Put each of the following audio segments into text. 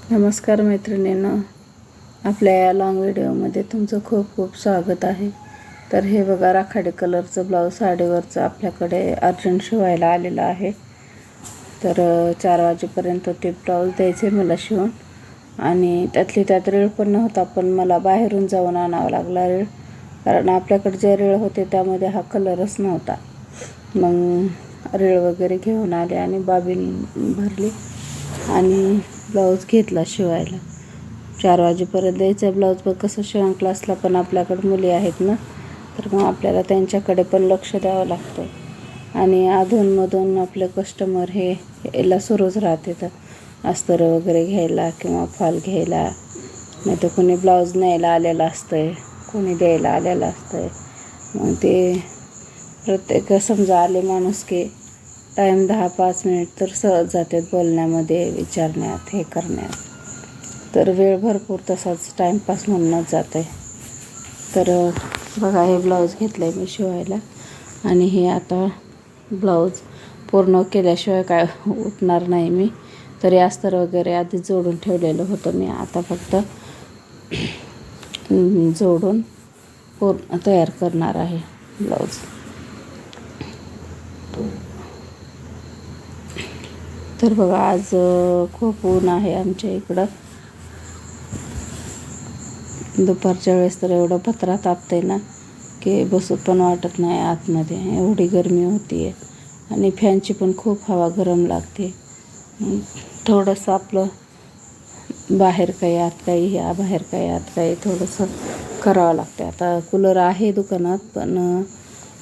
नमस्कार मैत्रिणींनो, आपल्या या लॉंग व्हिडिओमध्ये तुमचं खूप खूप स्वागत आहे. तर हे बघा, राखाडी कलरचं ब्लाऊज साडीवरचं आपल्याकडे अर्जंट शिवायला आलेलं आहे. तर 4 वाजेपर्यंत ते ब्लाऊज द्यायचे मला शिवून. आणि त्यातली त्यात रीळ पण नव्हता, पण मला बाहेरून जाऊन आणावं लागला रीळ, कारण आपल्याकडे जे रीळ होते त्यामध्ये हा कलरच नव्हता. मग रीळ वगैरे घेऊन आले आणि बाबीन भरली आणि ब्लाऊज घेतला शिवायला. 4 वाजेपर्यंत द्यायचा ब्लाऊज. पण कसं, शिवण क्लासला पण आपल्याकडे मुली आहेत ना, तर मग आपल्याला त्यांच्याकडे पण लक्ष द्यावं लागतं. आणि अधूनमधून आपले कस्टमर हे यायला सुरूच राहते, तर अस्तर वगैरे घ्यायला किंवा फॉल घ्यायला, नाही तर कोणी ब्लाऊज न्यायला आलेलं असतंय, कोणी द्यायला आलेलं असतंय. मग ते प्रत्येक समजा आले माणूस की टाईम 10-5 मिनिट तर सहज जातात बोलण्यामध्ये, विचारण्यात, हे करण्यात. तर वेळ भरपूर तसाच टाईमपास म्हणूनच जातं आहे. तर बघा, हे ब्लाऊज घेतलं आहे मी शिवायला. आणि हे आता ब्लाऊज पूर्ण केल्याशिवाय काय उठणार नाही मी. तरी अस्तर वगैरे आधी जोडून ठेवलेलं होतं मी. आता फक्त जोडून पूर्ण तयार करणार आहे ब्लाऊज. तर बघा, आज खूप ऊन आहे आमच्या इकडं. दुपारच्या वेळेस तर एवढं पत्रा तापतंय ना की बसू पण वाटत नाही आतमध्ये, एवढी गरमी होती आहे. आणि फॅनची पण खूप हवा गरम लागते. थोडंसं आपलं बाहेर काही आत काही, या बाहेर काही आत काही थोडंसं करावं लागतं. आता कूलर आहे दुकानात, पण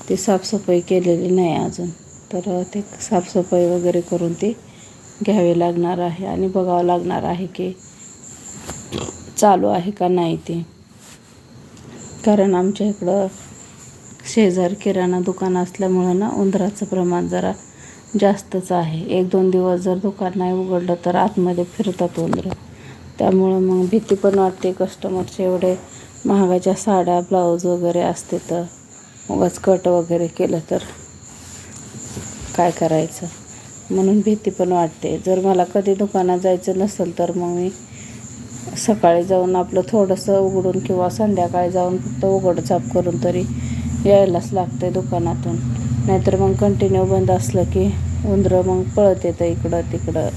ती साफसफाई केलेली नाही अजून. तर ते साफसफाई वगैरे करून ती घ्यावी लागणार आहे आणि बघावं लागणार आहे की चालू आहे का नाही ते. कारण आमच्या इकडं शेजारी किराणा दुकान असल्यामुळं ना, उंदराचं प्रमाण जरा जास्तच आहे. 1-2 दिवस जर दुकान नाही उघडलं तर आतमध्ये फिरतात उंदरं. त्यामुळं मग भीती पण वाटते. कस्टमरचे एवढे महागाच्या साड्या, ब्लाऊज वगैरे असते, तर उगाच कट वगैरे केलं तर काय करायचं, म्हणून भीती पण वाटते. जर मला कधी दुकानात जायचं नसेल तर मग मी सकाळी जाऊन आपलं थोडंसं उघडून किंवा संध्याकाळी जाऊन फक्त उघडचाप करून तरी यायलाच लागतं दुकानातून. नाहीतर मग कंटिन्यू बंद असलं की उंदरं मग पळत येतं इकडं तिकडं.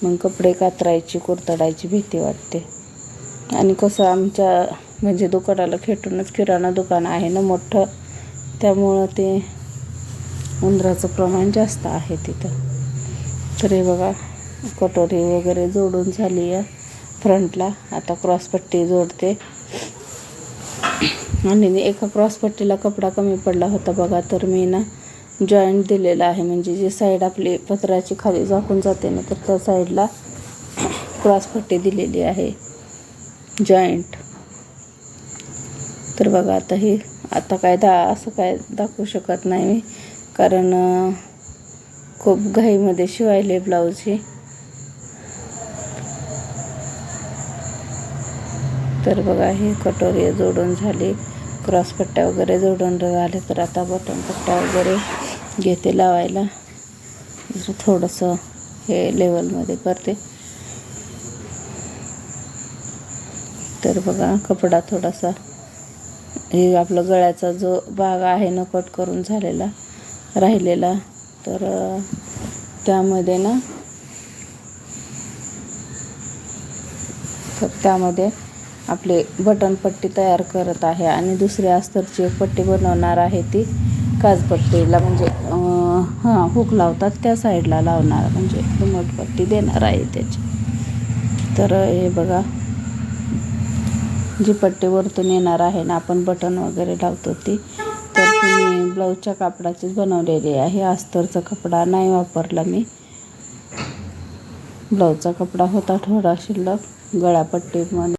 मग कपडे कातरायची, कुरतडायची भीती वाटते. आणि कसं, आमच्या म्हणजे दुकानाला खेटूनच किराणा दुकान आहे ना मोठं, त्यामुळं ते उंदराचं प्रमाण जास्त आहे तिथं. तर हे बघा, कटोरी वगैरे जोडून झाली आहे फ्रंटला. आता क्रॉसपट्टी जोडते. आणि एका क्रॉसपट्टीला कपडा कमी पडला होता बघा, तर मी ना जॉईंट दिलेला आहे. म्हणजे जी साईड आपली पत्राची खाली झाकून जाते ना, तर त्या साईडला क्रॉसपट्टी दिलेली आहे जॉईंट. तर बघा, आता काय असं काय दाखवू शकत नाही मी, कारण खूप घाईमध्ये शिवायले ब्लाऊज हे. तर बघा, हे कटोरी जोडून झाली, क्रॉसपट्ट्या वगैरे जोडून झाले. तर आता बटन पट्ट्या वगैरे घेते लावायला. थोडंसं हे लेवलमध्ये करते. तर बघा, कपडा थोडासा, हे आपलं गळ्याचा जो भाग आहे ना कट करून झालेला राहिलेला, तर त्यामध्ये आपले बटनपट्टी तयार करत आहे. आणि दुसरी अस्तरची एक पट्टी बनवणार आहे, ती काजपट्टीला, म्हणजे हुक लावतात त्या साईडला लावणार, म्हणजे दुमटपट्टी देणार आहे त्याची. तर हे बघा, जी पट्टी वरतून येणार आहे ना, आपण बटन वगैरे लावतो ती, तर मी ब्लाऊजच्या कापडाचीच बनवलेली आहे. अस्तरचा कपडा नाही वापरला मी. ब्लाऊजचा कपडा होता थोडा शिल्लक गळापट्टीमध्ये.